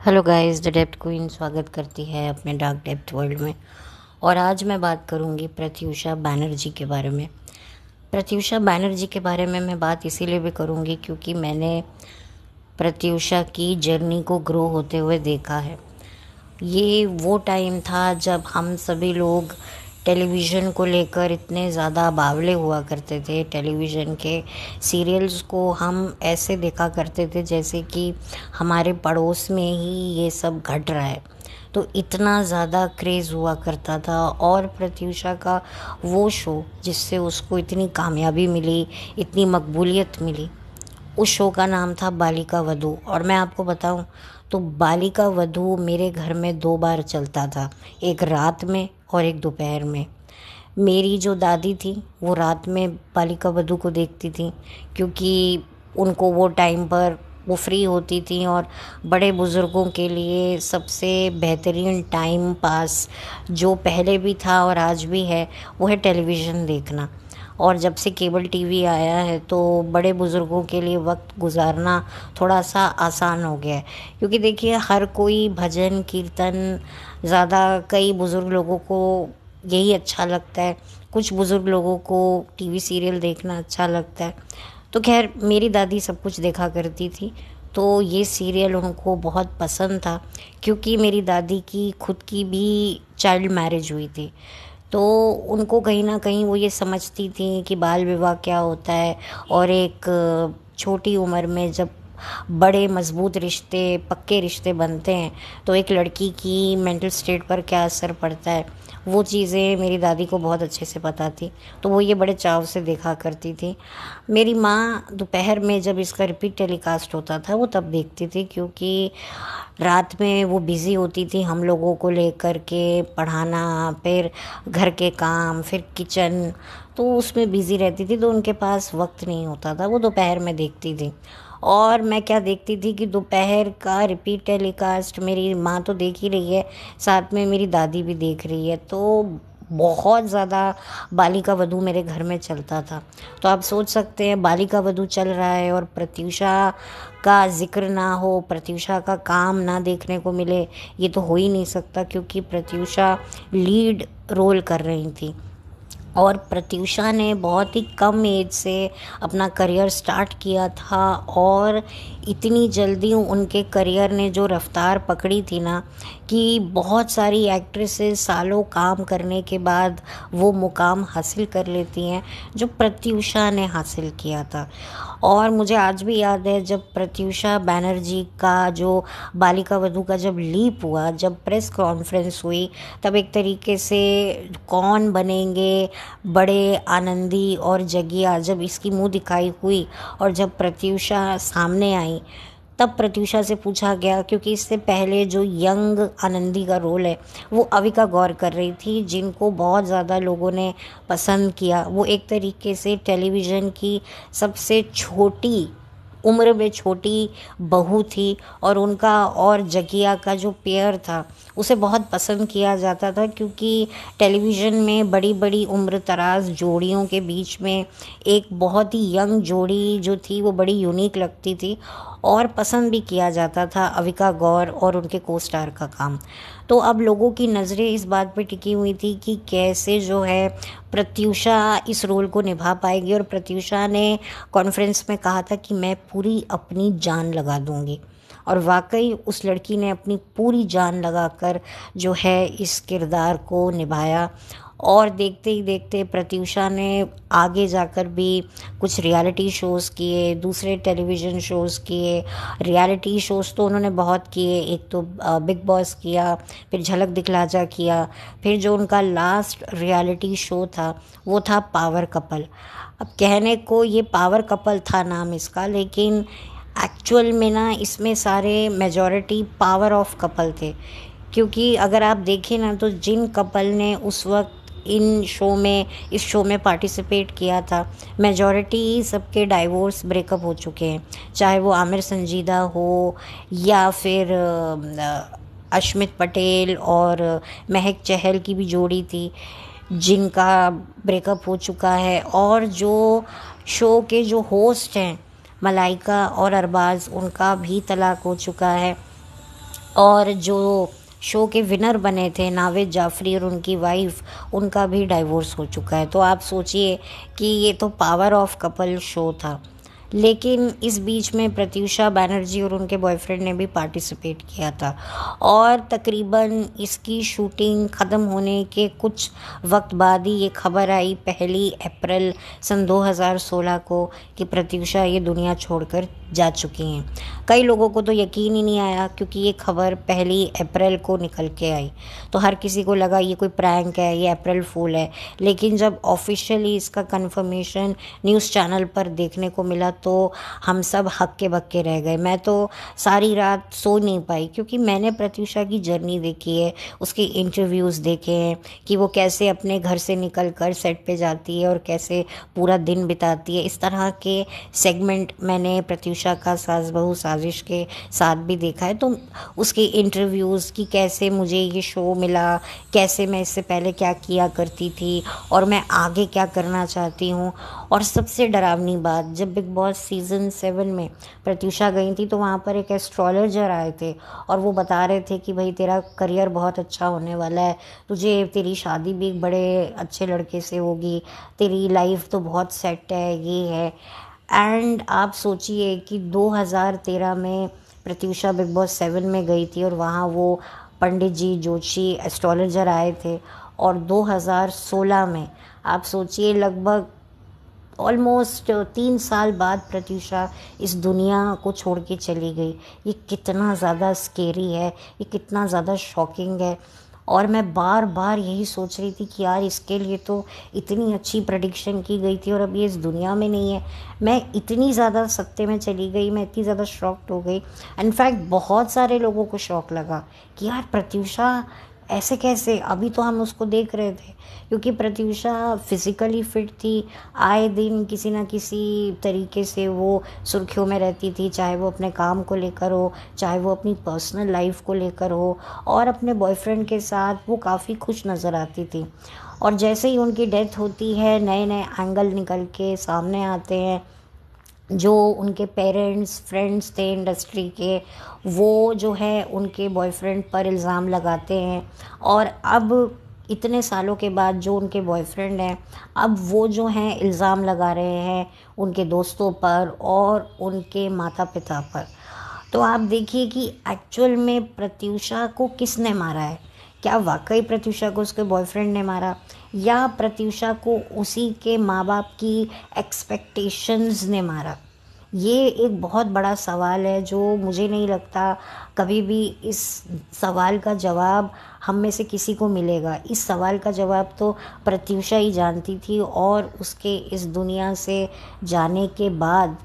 Hello guys, the depth queen स्वागत करती है अपने डार्क डेप्थ वर्ल्ड में। और आज मैं बात करूंगी प्रत्यूषा बैनर्जी के बारे में। प्रत्यूषा बैनर्जी के बारे में मैं बात इसीलिए भी करूंगी क्योंकि मैंने प्रत्यूषा की जर्नी को ग्रो होते हुए देखा है। ये वो टाइम था जब हम सभी लोग टेलीविज़न को लेकर इतने ज़्यादा बावले हुआ करते थे। टेलीविज़न के सीरियल्स को हम ऐसे देखा करते थे जैसे कि हमारे पड़ोस में ही ये सब घट रहा है। तो इतना ज़्यादा क्रेज़ हुआ करता था। और प्रत्यूषा का वो शो जिससे उसको इतनी कामयाबी मिली, इतनी मकबूलियत मिली, उस शो का नाम था बालिका वधू। और मैं आपको बताऊं तो बालिका वधू मेरे घर में 2 बार चलता था, एक रात में और एक दोपहर में। मेरी जो दादी थी वो रात में बालिका वधू को देखती थी क्योंकि उनको वो टाइम पर वो फ्री होती थी। और बड़े बुज़ुर्गों के लिए सबसे बेहतरीन टाइम पास जो पहले भी था और आज भी है वो है टेलीविज़न देखना। और जब से केबल टीवी आया है तो बड़े बुज़ुर्गों के लिए वक्त गुजारना थोड़ा सा आसान हो गया है। क्योंकि देखिए हर कोई भजन कीर्तन ज़्यादा, कई बुज़ुर्ग लोगों को यही अच्छा लगता है, कुछ बुज़ुर्ग लोगों को टीवी सीरियल देखना अच्छा लगता है। तो खैर मेरी दादी सब कुछ देखा करती थी, तो ये सीरियल उनको बहुत पसंद था क्योंकि मेरी दादी की खुद की भी चाइल्ड मैरिज हुई थी। तो उनको कहीं ना कहीं वो ये समझती थी कि बाल विवाह क्या होता है और एक छोटी उम्र में जब बड़े मजबूत रिश्ते, पक्के रिश्ते बनते हैं तो एक लड़की की मेंटल स्टेट पर क्या असर पड़ता है, वो चीज़ें मेरी दादी को बहुत अच्छे से पता थी। तो वो ये बड़े चाव से देखा करती थी। मेरी माँ दोपहर में जब इसका रिपीट टेलीकास्ट होता था वो तब देखती थी क्योंकि रात में वो बिज़ी होती थी हम लोगों को लेकर के पढ़ाना, फिर घर के काम, फिर किचन, तो उसमें बिज़ी रहती थी तो उनके पास वक्त नहीं होता था। वो दोपहर में देखती थी। और मैं क्या देखती थी कि दोपहर का रिपीट टेलीकास्ट मेरी माँ तो देख ही रही है, साथ में मेरी दादी भी देख रही है। तो बहुत ज़्यादा बालिका वधू मेरे घर में चलता था। तो आप सोच सकते हैं बालिका वधू चल रहा है और प्रत्यूषा का जिक्र ना हो, प्रत्यूषा का काम ना देखने को मिले, ये तो हो ही नहीं सकता क्योंकि प्रत्यूषा लीड रोल कर रही थी। और प्रत्यूषा ने बहुत ही कम एज से अपना करियर स्टार्ट किया था और इतनी जल्दी उनके करियर ने जो रफ्तार पकड़ी थी ना कि बहुत सारी एक्ट्रेसेस सालों काम करने के बाद वो मुकाम हासिल कर लेती हैं जो प्रत्यूषा ने हासिल किया था। और मुझे आज भी याद है जब प्रत्यूषा बैनर्जी का जो बालिका वधू का जब लीप हुआ, जब प्रेस कॉन्फ्रेंस हुई, तब एक तरीके से कौन बनेंगे बड़े आनंदी और जगिया, जब इसकी मुंह दिखाई हुई और जब प्रत्यूषा सामने आई तब प्रत्यूषा से पूछा गया, क्योंकि इससे पहले जो यंग आनंदी का रोल है वो अविका गौर कर रही थी जिनको बहुत ज़्यादा लोगों ने पसंद किया। वो एक तरीके से टेलीविज़न की सबसे छोटी उम्र में छोटी बहू थी और उनका और जकिया का जो पेयर था उसे बहुत पसंद किया जाता था क्योंकि टेलीविज़न में बड़ी बड़ी उम्र दराज जोड़ियों के बीच में एक बहुत ही यंग जोड़ी जो थी वो बड़ी यूनिक लगती थी और पसंद भी किया जाता था अविका गौर और उनके को स्टार का काम। तो अब लोगों की नज़रें इस बात पे टिकी हुई थी कि कैसे जो है प्रत्यूषा इस रोल को निभा पाएगी। और प्रत्यूषा ने कॉन्फ्रेंस में कहा था कि मैं पूरी अपनी जान लगा दूंगी। और वाकई उस लड़की ने अपनी पूरी जान लगाकर जो है इस किरदार को निभाया। और देखते ही देखते प्रत्यूषा ने आगे जाकर भी कुछ रियलिटी शोज़ किए, दूसरे टेलीविज़न शोज़ किए। रियलिटी शोज़ तो उन्होंने बहुत किए, एक तो बिग बॉस किया, फिर झलक दिखला जा किया, फिर जो उनका लास्ट रियलिटी शो था वो था पावर कपल। अब कहने को ये पावर कपल था नाम इसका, लेकिन एक्चुअल में ना इसमें सारे मेजॉरिटी पावर ऑफ कपल थे। क्योंकि अगर आप देखें ना तो जिन कपल ने उस वक्त इस शो में पार्टिसिपेट किया था मेजॉरिटी सबके डाइवोर्स ब्रेकअप हो चुके हैं। चाहे वो आमिर संजीदा हो या फिर अश्मित पटेल और महक चहल की भी जोड़ी थी जिनका ब्रेकअप हो चुका है। और जो शो के जो होस्ट हैं मलाइका और अरबाज, उनका भी तलाक हो चुका है। और जो शो के विनर बने थे नावेद जाफरी और उनकी वाइफ, उनका भी डाइवोर्स हो चुका है। तो आप सोचिए कि ये तो पावर ऑफ कपल शो था। लेकिन इस बीच में प्रत्यूषा बैनर्जी और उनके बॉयफ्रेंड ने भी पार्टिसिपेट किया था, और तकरीबन इसकी शूटिंग ख़त्म होने के कुछ वक्त बाद ही ये खबर आई 1 अप्रैल सन 2016 को कि प्रत्यूषा ये दुनिया छोड़कर जा चुकी हैं। कई लोगों को तो यकीन ही नहीं आया, क्योंकि ये खबर 1 अप्रैल को निकल के आई, तो हर किसी को लगा ये कोई प्रैंक है, ये अप्रैल फूल है। लेकिन जब ऑफिशियली इसका कंफर्मेशन न्यूज़ चैनल पर देखने को मिला तो हम सब हक्के बक्के रह गए। मैं तो सारी रात सो नहीं पाई, क्योंकि मैंने प्रत्यूषा की जर्नी देखी है, उसके इंटरव्यूज़ देखे हैं कि वो कैसे अपने घर से निकल कर सेट पे जाती है और कैसे पूरा दिन बिताती है। इस तरह के सेगमेंट मैंने प्रत्यूषा का सास बहू साजिश के साथ भी देखा है। तो उसके इंटरव्यूज़ की कैसे मुझे ये शो मिला, कैसे मैं इससे पहले क्या किया करती थी और मैं आगे क्या करना चाहती हूँ। और सबसे डरावनी बात, जब बिग बॉस सीज़न 7 में प्रत्यूषा गई थी तो वहाँ पर एक एस्ट्रोलॉजर आए थे और वो बता रहे थे कि भाई तेरा करियर बहुत अच्छा होने वाला है, तुझे तेरी शादी भी एक बड़े अच्छे लड़के से होगी, तेरी लाइफ तो बहुत सेट है, ये है। एंड आप सोचिए कि 2013 में प्रत्यूषा बिग बॉस 7 में गई थी और वहाँ वो पंडित जी जोशी एस्ट्रोलॉजर आए थे, और 2016 में आप सोचिए लगभग ऑलमोस्ट 3 साल बाद प्रत्यूषा इस दुनिया को छोड़ के चली गई। ये कितना ज़्यादा स्केरी है, ये कितना ज़्यादा शॉकिंग है। और मैं बार बार यही सोच रही थी कि यार इसके लिए तो इतनी अच्छी प्रेडिक्शन की गई थी और अब ये इस दुनिया में नहीं है। मैं इतनी ज़्यादा सत्ते में चली गई, मैं इतनी ज़्यादा शॉक्ड हो गई। इनफैक्ट बहुत सारे लोगों को शौक लगा कि यार प्रत्यूषा ऐसे कैसे, अभी तो हम उसको देख रहे थे, क्योंकि प्रत्यूषा फिज़िकली फिट थी, आए दिन किसी ना किसी तरीके से वो सुर्खियों में रहती थी, चाहे वो अपने काम को लेकर हो, चाहे वो अपनी पर्सनल लाइफ को लेकर हो, और अपने बॉयफ्रेंड के साथ वो काफ़ी खुश नज़र आती थी। और जैसे ही उनकी डेथ होती है नए नए एंगल निकल के सामने आते हैं। जो उनके पेरेंट्स फ्रेंड्स थे इंडस्ट्री के, वो जो है उनके बॉयफ्रेंड पर इल्ज़ाम लगाते हैं, और अब इतने सालों के बाद जो उनके बॉयफ्रेंड हैं अब वो जो हैं इल्ज़ाम लगा रहे हैं उनके दोस्तों पर और उनके माता पिता पर। तो आप देखिए कि एक्चुअल में प्रत्यूषा को किसने मारा है। क्या वाकई प्रत्यूषा को उसके बॉयफ्रेंड ने मारा, या प्रत्यूषा को उसी के माँ बाप की एक्सपेक्टेशंस ने मारा। ये एक बहुत बड़ा सवाल है जो मुझे नहीं लगता कभी भी इस सवाल का जवाब हम में से किसी को मिलेगा। इस सवाल का जवाब तो प्रत्यूषा ही जानती थी, और उसके इस दुनिया से जाने के बाद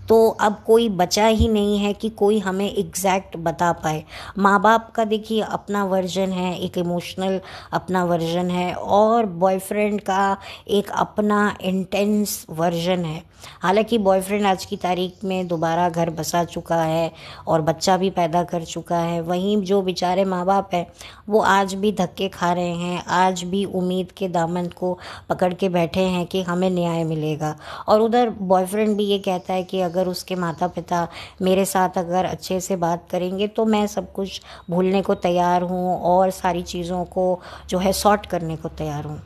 तो अब कोई बचा ही नहीं है कि कोई हमें एग्जैक्ट बता पाए। माँ बाप का देखिए अपना वर्जन है, एक इमोशनल अपना वर्जन है, और बॉयफ्रेंड का एक अपना इंटेंस वर्जन है। हालांकि बॉयफ्रेंड आज की तारीख में दोबारा घर बसा चुका है और बच्चा भी पैदा कर चुका है, वहीं जो बेचारे माँ बाप हैं वो आज भी धक्के खा रहे हैं, आज भी उम्मीद के दामन को पकड़ के बैठे हैं कि हमें न्याय मिलेगा। और उधर बॉयफ्रेंड भी ये कहता है कि अगर उसके माता पिता मेरे साथ अगर अच्छे से बात करेंगे तो मैं सब कुछ भूलने को तैयार हूँ और सारी चीज़ों को जो है सॉर्ट करने को तैयार हूँ।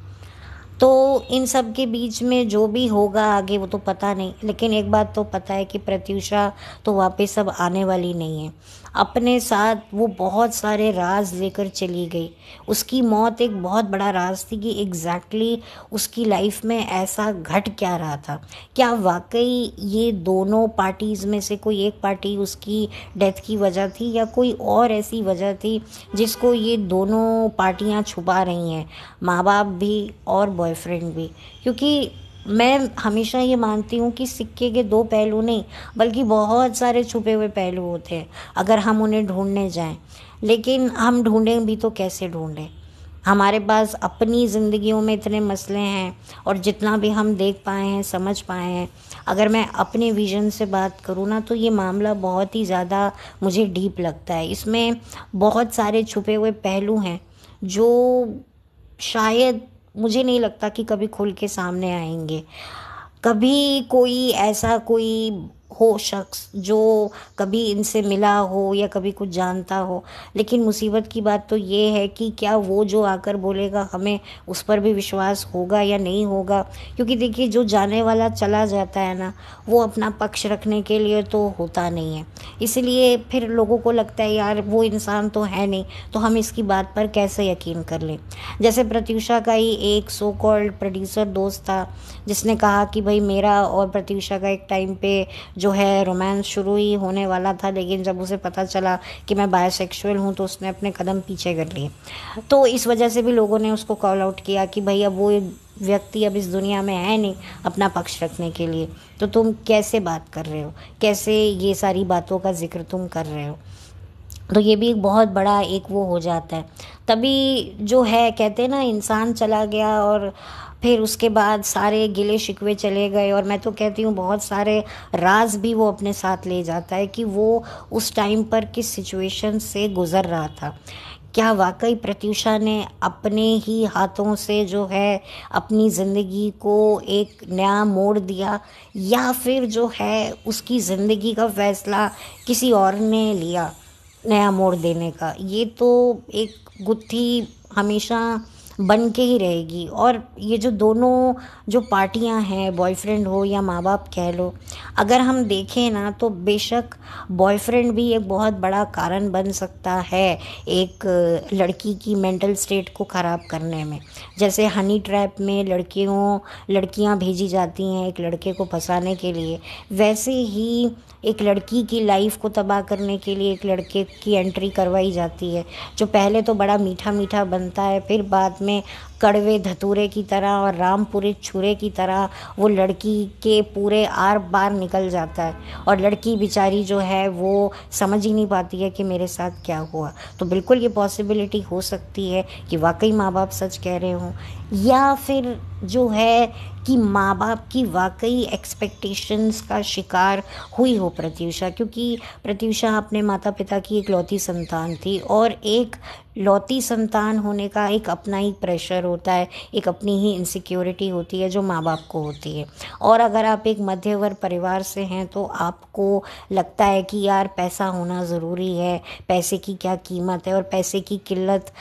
तो इन सब के बीच में जो भी होगा आगे वो तो पता नहीं, लेकिन एक बात तो पता है कि प्रत्यूषा तो वापस अब आने वाली नहीं है। अपने साथ वो बहुत सारे राज लेकर चली गई। उसकी मौत एक बहुत बड़ा राज थी कि एग्जैक्टली उसकी लाइफ में ऐसा घट क्या रहा था। क्या वाकई ये दोनों पार्टीज़ में से कोई एक पार्टी उसकी डेथ की वजह थी, या कोई और ऐसी वजह थी जिसको ये दोनों पार्टियां छुपा रही हैं, माँ बाप भी और बॉयफ्रेंड भी। क्योंकि मैं हमेशा ये मानती हूँ कि सिक्के के दो पहलू नहीं बल्कि बहुत सारे छुपे हुए पहलू होते हैं अगर हम उन्हें ढूंढने जाएं। लेकिन हम ढूंढें भी तो कैसे ढूंढें, हमारे पास अपनी ज़िंदगियों में इतने मसले हैं, और जितना भी हम देख पाए हैं समझ पाए हैं, अगर मैं अपने विज़न से बात करूँ ना तो ये मामला बहुत ही ज़्यादा मुझे डीप लगता है। इसमें बहुत सारे छुपे हुए पहलू हैं जो शायद मुझे नहीं लगता कि कभी खुल के सामने आएंगे। कभी कोई ऐसा कोई हो शख्स जो कभी इनसे मिला हो या कभी कुछ जानता हो, लेकिन मुसीबत की बात तो ये है कि क्या वो जो आकर बोलेगा हमें उस पर भी विश्वास होगा या नहीं होगा। क्योंकि देखिए, जो जाने वाला चला जाता है ना, वो अपना पक्ष रखने के लिए तो होता नहीं है। इसलिए फिर लोगों को लगता है यार वो इंसान तो है नहीं, तो हम इसकी बात पर कैसे यकीन कर लें। जैसे प्रत्यूषा का ही एक सो कॉल्ड प्रोड्यूसर दोस्त था, जिसने कहा कि भाई मेरा और प्रत्यूषा का एक टाइम पे जो है रोमांस शुरू ही होने वाला था, लेकिन जब उसे पता चला कि मैं बायोसेक्सुअल हूँ तो उसने अपने कदम पीछे कर लिए। तो इस वजह से भी लोगों ने उसको कॉल आउट किया कि भाई अब वो व्यक्ति अब इस दुनिया में है नहीं अपना पक्ष रखने के लिए, तो तुम कैसे बात कर रहे हो, कैसे ये सारी बातों का जिक्र तुम कर रहे हो। तो ये भी एक बहुत बड़ा एक वो हो जाता है। तभी जो है कहते हैं ना, इंसान चला गया और फिर उसके बाद सारे गिले शिकवे चले गए, और मैं तो कहती हूँ बहुत सारे राज भी वो अपने साथ ले जाता है कि वो उस टाइम पर किस सिचुएशन से गुज़र रहा था। क्या वाकई प्रत्यूषा ने अपने ही हाथों से जो है अपनी ज़िंदगी को एक नया मोड़ दिया, या फिर जो है उसकी ज़िंदगी का फ़ैसला किसी और ने लिया नया मोड़ देने का। ये तो एक गुत्थी हमेशा बन के ही रहेगी। और ये जो दोनों जो पार्टियां हैं, बॉयफ्रेंड हो या माँ बाप कह लो, अगर हम देखें ना तो बेशक बॉयफ्रेंड भी एक बहुत बड़ा कारण बन सकता है एक लड़की की मेंटल स्टेट को ख़राब करने में। जैसे हनी ट्रैप में लड़कियां भेजी जाती हैं एक लड़के को फंसाने के लिए, वैसे ही एक लड़की की लाइफ को तबाह करने के लिए एक लड़के की एंट्री करवाई जाती है, जो पहले तो बड़ा मीठा मीठा बनता है, फिर बाद में कड़वे धतूरे की तरह और रामपुरी छुरे की तरह वो लड़की के पूरे आर पार निकल जाता है, और लड़की बेचारी जो है वो समझ ही नहीं पाती है कि मेरे साथ क्या हुआ। तो बिल्कुल ये पॉसिबिलिटी हो सकती है कि वाकई माँ बाप सच कह रहे हों, या फिर जो है कि माँ बाप की वाकई एक्सपेक्टेशंस का शिकार हुई हो प्रत्यूषा। क्योंकि प्रत्यूषा अपने माता पिता की एक लौती संतान थी, और एक लौती संतान होने का एक अपना ही प्रेशर होता है, एक अपनी ही इनसिक्योरिटी होती है जो माँ बाप को होती है। और अगर आप एक मध्य वर्ग परिवार से हैं तो आपको लगता है कि यार पैसा होना ज़रूरी है, पैसे की क्या कीमत है और पैसे की किल्लत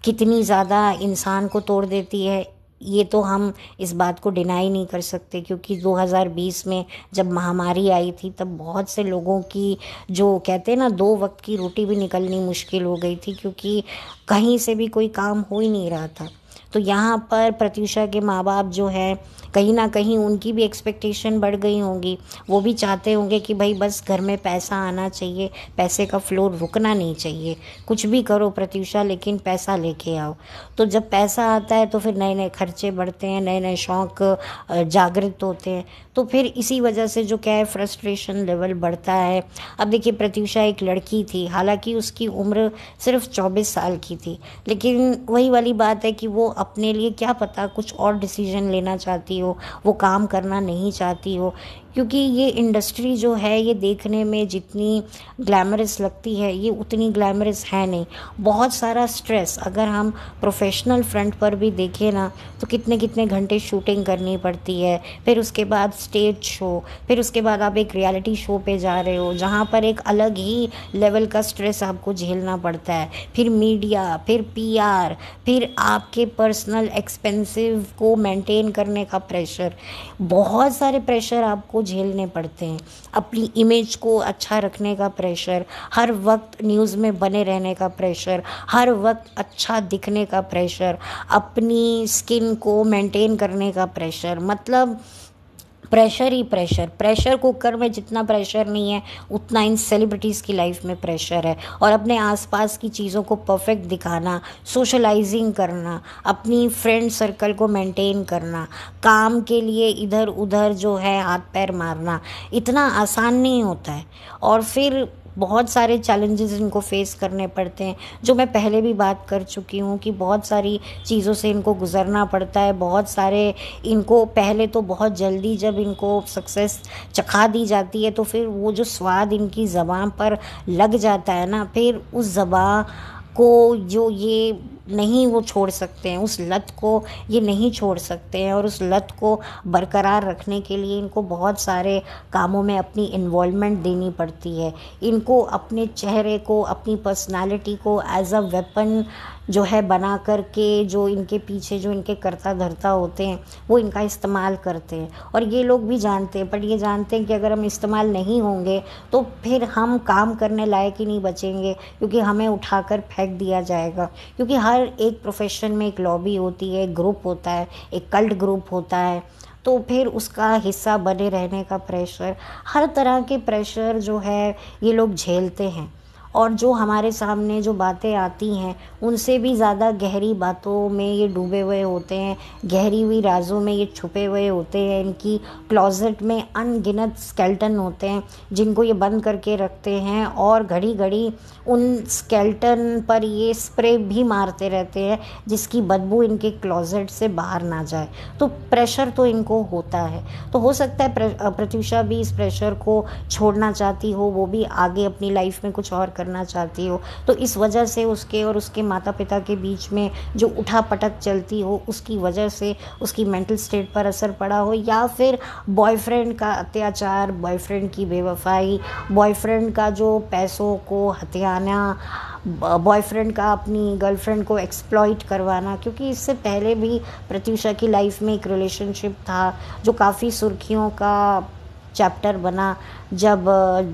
कितनी ज़्यादा इंसान को तोड़ देती है। ये तो हम इस बात को डिनाई नहीं कर सकते, क्योंकि 2020 में जब महामारी आई थी तब बहुत से लोगों की जो कहते हैं ना 2 वक्त की रोटी भी निकलनी मुश्किल हो गई थी, क्योंकि कहीं से भी कोई काम हो ही नहीं रहा था। तो यहाँ पर प्रत्यूषा के माँ बाप जो है कहीं ना कहीं उनकी भी एक्सपेक्टेशन बढ़ गई होंगी। वो भी चाहते होंगे कि भाई बस घर में पैसा आना चाहिए, पैसे का फ्लो रुकना नहीं चाहिए, कुछ भी करो प्रत्यूषा लेकिन पैसा लेके आओ। तो जब पैसा आता है तो फिर नए नए खर्चे बढ़ते हैं, नए नए शौक जागृत होते हैं। तो फिर इसी वजह से जो क्या है फ्रस्ट्रेशन लेवल बढ़ता है। अब देखिए, प्रत्यूषा एक लड़की थी, हालांकि उसकी उम्र सिर्फ 24 साल की थी, लेकिन वही वाली बात है कि वो अपने लिए क्या पता कुछ और डिसीजन लेना चाहती हो, वो काम करना नहीं चाहती हो। क्योंकि ये इंडस्ट्री जो है ये देखने में जितनी ग्लैमरस लगती है ये उतनी ग्लैमरस है नहीं। बहुत सारा स्ट्रेस, अगर हम प्रोफेशनल फ्रंट पर भी देखें ना तो कितने कितने घंटे शूटिंग करनी पड़ती है, फिर उसके बाद स्टेज शो, फिर उसके बाद आप एक रियलिटी शो पे जा रहे हो जहाँ पर एक अलग ही लेवल का स्ट्रेस आपको झेलना पड़ता है, फिर मीडिया, फिर पीआर, फिर आपके पर्सनल एक्सपेंसिव को मेंटेन करने का प्रेशर, बहुत सारे प्रेशर आपको झेलने पड़ते हैं। अपनी इमेज को अच्छा रखने का प्रेशर, हर वक्त न्यूज़ में बने रहने का प्रेशर, हर वक्त अच्छा दिखने का प्रेशर, अपनी स्किन को मेंटेन करने का प्रेशर, मतलब प्रेशर ही प्रेशर। प्रेशर कुकर में जितना प्रेशर नहीं है उतना इन सेलिब्रिटीज़ की लाइफ में प्रेशर है। और अपने आसपास की चीज़ों को परफेक्ट दिखाना, सोशलाइजिंग करना, अपनी फ्रेंड सर्कल को मेंटेन करना, काम के लिए इधर उधर जो है हाथ पैर मारना इतना आसान नहीं होता है। और फिर बहुत सारे चैलेंजेस इनको फेस करने पड़ते हैं, जो मैं पहले भी बात कर चुकी हूँ कि बहुत सारी चीज़ों से इनको गुजरना पड़ता है। बहुत सारे इनको पहले तो बहुत जल्दी जब इनको सक्सेस चखा दी जाती है तो फिर वो जो स्वाद इनकी ज़बान पर लग जाता है ना, फिर उस ज़बान को जो ये नहीं वो छोड़ सकते हैं, उस लत को ये नहीं छोड़ सकते हैं, और उस लत को बरकरार रखने के लिए इनको बहुत सारे कामों में अपनी इन्वॉल्वमेंट देनी पड़ती है। इनको अपने चेहरे को, अपनी पर्सनालिटी को एज अ वेपन जो है बना करके, जो इनके पीछे जो इनके कर्ता धर्ता होते हैं वो इनका इस्तेमाल करते हैं। और ये लोग भी जानते हैं, पर ये जानते हैं कि अगर हम इस्तेमाल नहीं होंगे तो फिर हम काम करने लायक ही नहीं बचेंगे, क्योंकि हमें उठाकर फेंक दिया जाएगा। क्योंकि हर एक प्रोफेशन में एक लॉबी होती है, एक ग्रुप होता है, एक कल्ट ग्रुप होता है, तो फिर उसका हिस्सा बने रहने का प्रेशर, हर तरह के प्रेशर जो है ये लोग झेलते हैं। और जो हमारे सामने जो बातें आती हैं उनसे भी ज़्यादा गहरी बातों में ये डूबे हुए होते हैं, गहरी हुई राज़ों में ये छुपे हुए होते हैं। इनकी क्लोजेट में अनगिनत स्केल्टन होते हैं जिनको ये बंद करके रखते हैं, और घड़ी घड़ी उन स्केल्टन पर ये स्प्रे भी मारते रहते हैं जिसकी बदबू इनके क्लोजेट से बाहर ना जाए। तो प्रेशर तो इनको होता है। तो हो सकता है प्रत्यूषा भी इस प्रेशर को छोड़ना चाहती हो, वो भी आगे अपनी लाइफ में कुछ और करना चाहती हो, तो इस वजह से उसके और उसके माता पिता के बीच में जो उठा पटक चलती हो उसकी वजह से उसकी मेंटल स्टेट पर असर पड़ा हो, या फिर बॉयफ्रेंड का अत्याचार, बॉयफ्रेंड की बेवफाई, बॉयफ्रेंड का जो पैसों को हथियाना, बॉयफ्रेंड का अपनी गर्लफ्रेंड को एक्सप्लॉइट करवाना। क्योंकि इससे पहले भी प्रत्यूषा की लाइफ में एक रिलेशनशिप था जो काफ़ी सुर्खियों का चैप्टर बना। जब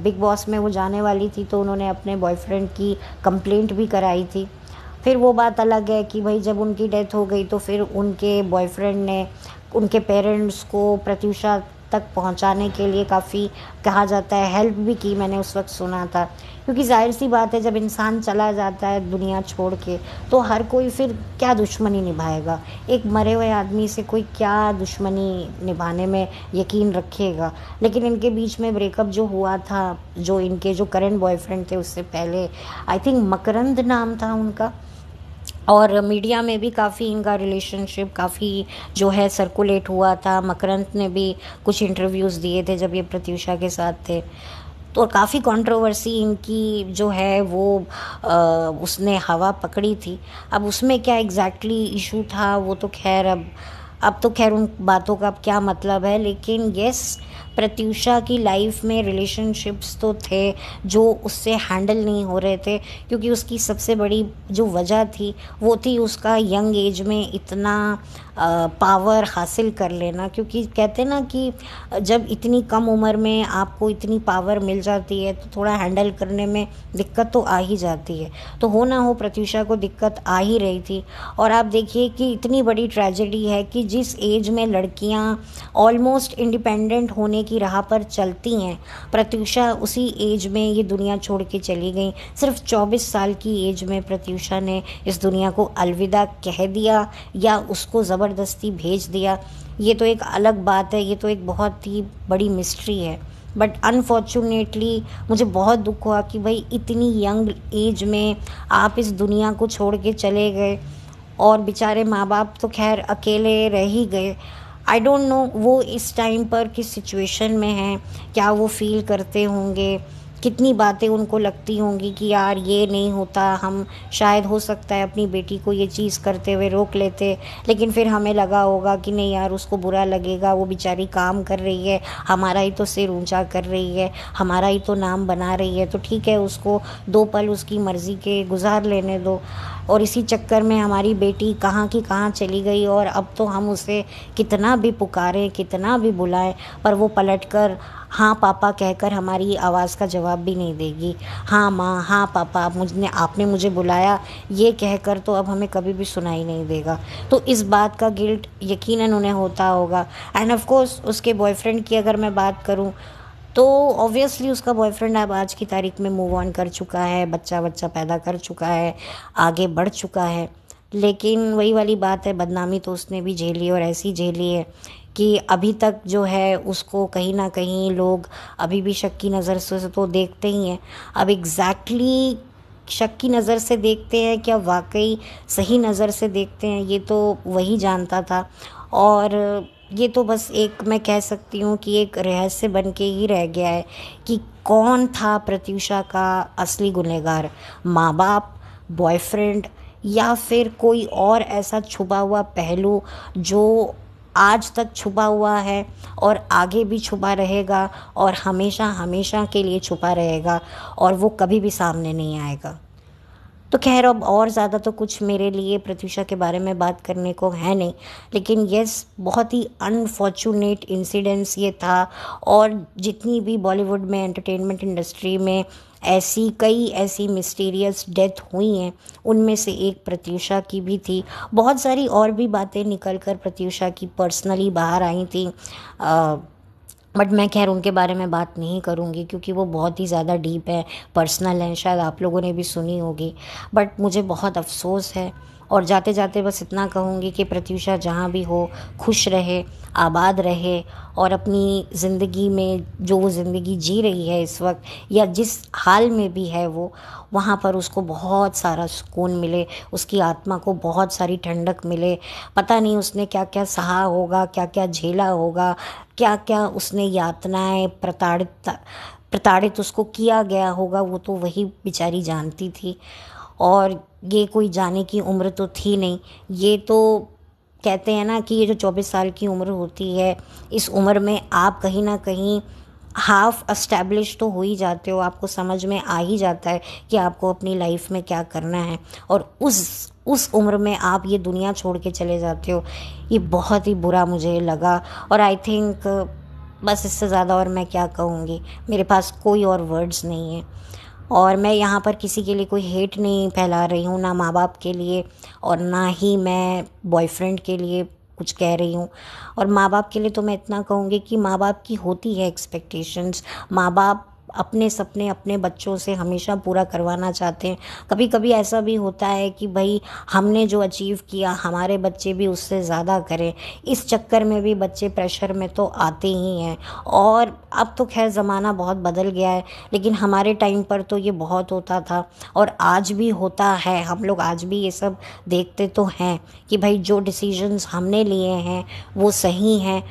बिग बॉस में वो जाने वाली थी तो उन्होंने अपने बॉयफ्रेंड की कंप्लेंट भी कराई थी। फिर वो बात अलग है कि भाई जब उनकी डेथ हो गई तो फिर उनके बॉयफ्रेंड ने उनके पेरेंट्स को प्रत्यूषा तक पहुंचाने के लिए काफ़ी, कहा जाता है, हेल्प भी की। मैंने उस वक्त सुना था, क्योंकि जाहिर सी बात है जब इंसान चला जाता है दुनिया छोड़ के तो हर कोई फिर क्या दुश्मनी निभाएगा। एक मरे हुए आदमी से कोई क्या दुश्मनी निभाने में यकीन रखेगा। लेकिन इनके बीच में ब्रेकअप जो हुआ था, जो इनके जो करंट बॉयफ्रेंड थे उससे पहले, आई थिंक मकरंद नाम था उनका, और मीडिया में भी काफ़ी इनका रिलेशनशिप काफ़ी जो है सर्कुलेट हुआ था। मकरंद ने भी कुछ इंटरव्यूज़ दिए थे जब ये प्रत्यूषा के साथ थे, तो काफ़ी कंट्रोवर्सी इनकी जो है वो उसने हवा पकड़ी थी। अब उसमें क्या एग्जैक्टली इशू था वो तो खैर अब तो खैर उन बातों का अब क्या मतलब है। लेकिन यस, प्रत्यूषा की लाइफ में रिलेशनशिप्स तो थे जो उससे हैंडल नहीं हो रहे थे, क्योंकि उसकी सबसे बड़ी जो वजह थी वो थी उसका यंग एज में इतना पावर हासिल कर लेना। क्योंकि कहते ना कि जब इतनी कम उम्र में आपको इतनी पावर मिल जाती है तो थोड़ा हैंडल करने में दिक्कत तो आ ही जाती है। तो हो ना हो प्रत्यूषा को दिक्कत आ ही रही थी। और आप देखिए कि इतनी बड़ी ट्रेजेडी है कि जिस एज में लड़कियां ऑलमोस्ट इंडिपेंडेंट होने की राह पर चलती हैं, प्रत्यूषा उसी एज में ये दुनिया छोड़ के चली गई। सिर्फ 24 साल की एज में प्रत्यूषा ने इस दुनिया को अलविदा कह दिया या उसको ज़बरदस्ती भेज दिया। ये तो एक अलग बात है, ये तो एक बहुत ही बड़ी मिस्ट्री है। बट अनफॉर्चुनेटली मुझे बहुत दुख हुआ कि भाई इतनी यंग एज में आप इस दुनिया को छोड़ के चले गए, और बेचारे माँ बाप तो खैर अकेले रह ही गए। आई डोंट नो वो इस टाइम पर किस सिचुएशन में हैं, क्या वो फील करते होंगे, कितनी बातें उनको लगती होंगी कि यार ये नहीं होता, हम शायद हो सकता है अपनी बेटी को ये चीज़ करते हुए रोक लेते, लेकिन फिर हमें लगा होगा कि नहीं यार उसको बुरा लगेगा, वो बेचारी काम कर रही है, हमारा ही तो सिर ऊंचा कर रही है, हमारा ही तो नाम बना रही है, तो ठीक है उसको 2 पल उसकी मर्ज़ी के गुजार लेने दो। और इसी चक्कर में हमारी बेटी कहाँ की कहाँ चली गई, और अब तो हम उसे कितना भी पुकारें, कितना भी बुलाएं, पर वो पलटकर हाँ पापा कहकर हमारी आवाज़ का जवाब भी नहीं देगी। हाँ माँ, हाँ पापा, आपने मुझे बुलाया, ये कहकर तो अब हमें कभी भी सुनाई नहीं देगा। तो इस बात का गिल्ट यकीनन उन्हें होता होगा। एंड ऑफ कोर्स उसके बॉयफ्रेंड की अगर मैं बात करूँ तो ऑब्वियसली उसका बॉयफ्रेंड अब आज की तारीख में मूव ऑन कर चुका है, बच्चा पैदा कर चुका है, आगे बढ़ चुका है। लेकिन वही वाली बात है, बदनामी तो उसने भी झेली, और ऐसी झेली है कि अभी तक जो है उसको कहीं ना कहीं लोग अभी भी शक की नज़र से तो देखते ही हैं। अब एग्जैक्टली शक की नज़र से देखते हैं क्या वाकई सही नज़र से देखते हैं, ये तो वही जानता था। और ये तो बस एक मैं कह सकती हूँ कि एक रहस्य बन के ही रह गया है कि कौन था प्रत्यूषा का असली गुनहगार, माँ बाप, बॉयफ्रेंड या फिर कोई और ऐसा छुपा हुआ पहलू जो आज तक छुपा हुआ है और आगे भी छुपा रहेगा और हमेशा हमेशा के लिए छुपा रहेगा और वो कभी भी सामने नहीं आएगा। तो खैर अब और ज़्यादा तो कुछ मेरे लिए प्रत्यूषा के बारे में बात करने को है नहीं, लेकिन यस बहुत ही अनफॉर्चुनेट इंसिडेंस ये था। और जितनी भी बॉलीवुड में एंटरटेनमेंट इंडस्ट्री में कई ऐसी मिस्टीरियस डेथ हुई हैं, उनमें से एक प्रत्यूषा की भी थी। बहुत सारी और भी बातें निकल कर प्रत्यूषा की पर्सनली बाहर आई थी, बट मैं खैर उनके बारे में बात नहीं करूँगी क्योंकि वो बहुत ही ज़्यादा डीप है, पर्सनल है, शायद आप लोगों ने भी सुनी होगी। बट मुझे बहुत अफसोस है और जाते जाते बस इतना कहूँगी कि प्रत्यूषा जहाँ भी हो खुश रहे, आबाद रहे और अपनी ज़िंदगी में जो वो ज़िंदगी जी रही है इस वक्त या जिस हाल में भी है वो, वहाँ पर उसको बहुत सारा सुकून मिले, उसकी आत्मा को बहुत सारी ठंडक मिले। पता नहीं उसने क्या क्या सहा होगा, क्या क्या झेला होगा, क्या क्या उसने यातनाएं प्रताड़ित उसको किया गया होगा, वो तो वही बेचारी जानती थी। और ये कोई जाने की उम्र तो थी नहीं। ये तो कहते हैं ना कि ये जो 24 साल की उम्र होती है, इस उम्र में आप कहीं ना कहीं हाफ एस्टैब्लिश तो हो ही जाते हो, आपको समझ में आ ही जाता है कि आपको अपनी लाइफ में क्या करना है। और उस उम्र में आप ये दुनिया छोड़ के चले जाते हो, ये बहुत ही बुरा मुझे लगा। और आई थिंक बस इससे ज़्यादा और मैं क्या कहूँगी, मेरे पास कोई और वर्ड्स नहीं है। और मैं यहाँ पर किसी के लिए कोई हेट नहीं फैला रही हूँ, ना माँ बाप के लिए और ना ही मैं बॉयफ्रेंड के लिए कुछ कह रही हूँ। और माँ बाप के लिए तो मैं इतना कहूँगी कि माँ बाप की होती है एक्सपेक्टेशंस। माँ बाप अपने सपने अपने बच्चों से हमेशा पूरा करवाना चाहते हैं। कभी कभी ऐसा भी होता है कि भाई हमने जो अचीव किया हमारे बच्चे भी उससे ज़्यादा करें, इस चक्कर में भी बच्चे प्रेशर में तो आते ही हैं। और अब तो खैर ज़माना बहुत बदल गया है, लेकिन हमारे टाइम पर तो ये बहुत होता था और आज भी होता है। हम लोग आज भी ये सब देखते तो हैं कि भाई जो डिसीजंस हमने लिए हैं वो सही हैं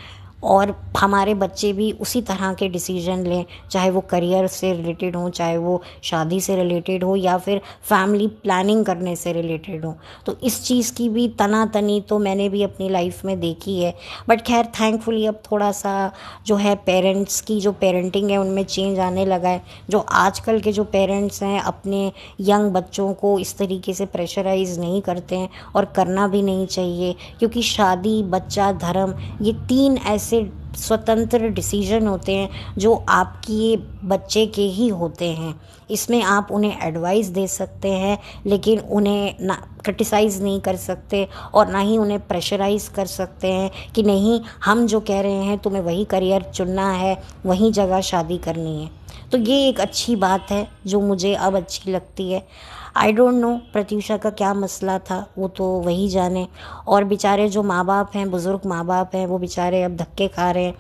और हमारे बच्चे भी उसी तरह के डिसीजन लें, चाहे वो करियर से रिलेटेड हो, चाहे वो शादी से रिलेटेड हो या फिर फैमिली प्लानिंग करने से रिलेटेड हो। तो इस चीज़ की भी तनातनी तो मैंने भी अपनी लाइफ में देखी है। बट खैर थैंकफुली अब थोड़ा सा जो है पेरेंट्स की जो पेरेंटिंग है उनमें चेंज आने लगा है। जो आजकल के जो पेरेंट्स हैं अपने यंग बच्चों को इस तरीके से प्रेशराइज नहीं करते हैं और करना भी नहीं चाहिए, क्योंकि शादी, बच्चा, धर्म, ये 3 ऐसे स्वतंत्र डिसीजन होते हैं जो आपकी बच्चे के ही होते हैं। इसमें आप उन्हें एडवाइस दे सकते हैं, लेकिन उन्हें ना क्रिटिसाइज़ नहीं कर सकते और ना ही उन्हें प्रेशराइज़ कर सकते हैं कि नहीं हम जो कह रहे हैं तुम्हें वही करियर चुनना है, वही जगह शादी करनी है। तो ये एक अच्छी बात है जो मुझे अब अच्छी लगती है। आई डोंट नो प्रत्यूषा का क्या मसला था, वो तो वही जाने। और बेचारे जो माँ बाप हैं, बुज़ुर्ग माँ बाप हैं, वो बेचारे अब धक्के खा रहे हैं।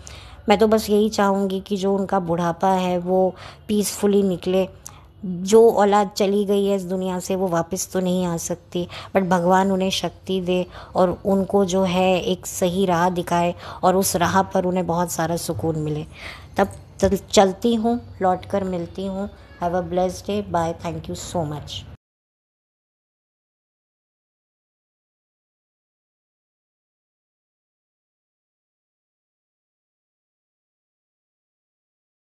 मैं तो बस यही चाहूँगी कि जो उनका बुढ़ापा है वो पीसफुली निकले। जो औलाद चली गई है इस दुनिया से वो वापस तो नहीं आ सकती, बट भगवान उन्हें शक्ति दे और उनको जो है एक सही राह दिखाए और उस राह पर उन्हें बहुत सारा सुकून मिले। तब चलती हूँ, लौट कर मिलती हूँ। Have a blessed day, bye, thank you so much.